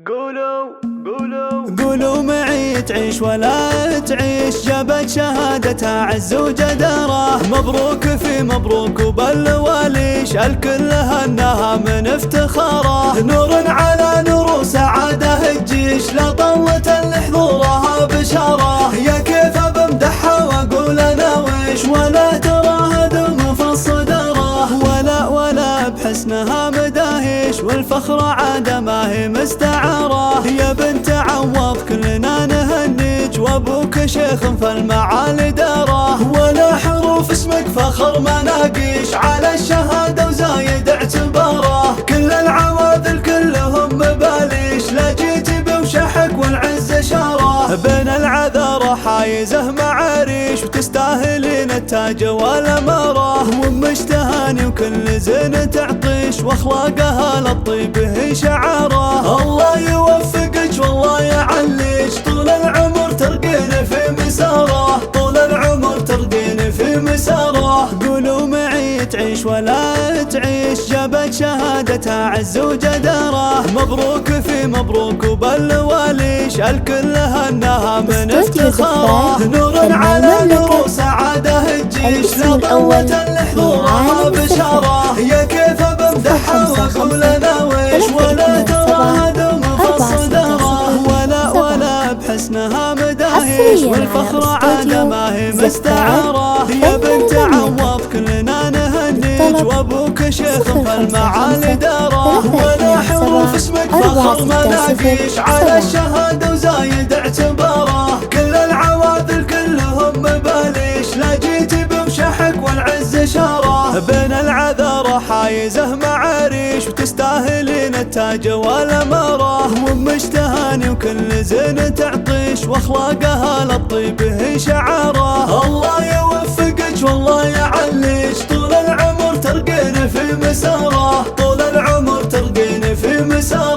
قولوا قولوا قولوا معي تعيش ولا تعيش، جابت شهادتها عز وجدارة. مبروك في مبروك وبالواليش، الكل هناها من افتخاره. نور على نور وسعادة الجيش، لا طلت لحضورها بشارة. يا كيف بمدحها واقول انا ويش، ولا تراها دم في الصدارة. ولا بحسنها مداهيش، والفخر عاد ما هي مستعارة. يا بنت عوض كلنا نهنيج، وابوك شيخ فالمعالي داره. ولا حروف اسمك فخر مناقيش، على الشهادة وزايد اعتباره. كل العواذل كلهم مباليش، لا جيت بوشحك والعز شاره. بين العذارى حايزه معاريش، وتستاهلين التاج والاماره. وامش تهاني وكل زين تعطيش، واخلاقها للطيب هي شعاره. الله يوفقك والله يعليش، طول العمر ترقين في مساره. طول العمر ترقين في مساره. قولوا معي تعيش ولا تعيش، جابت شهادتها عز وجداره. مبروك في مبروك وبالواليش، الكل هناها من افتخاره. نور على نور سعاده الجيش، لا طلت لحضورها بشاره. يا كيف بمدحها واقول انا ويش، ولا تراها دم في الصداره. ولا بحسنها مداهيش، والفخر عاد ما هي مستعاره. يا بنت عوض كلنا نهنيج، وابوك شيخ فالمعالي داره. ولا حروف اسمك فخر مناقيش، على الشهاده وزايد اعتباره. كل العواذل كلهم مباليش، لا جيت بوشحك والعز شاره. بين العذارى حايزه معاريش، وتستاهلين التاج والاماره. وامش تهاني وكل زين تعطيش، واخلاقها للطيب هي شعاره. الله يوفقك والله يعليش، طول العمر ترقين في مساره. طول العمر ترقين في مساره.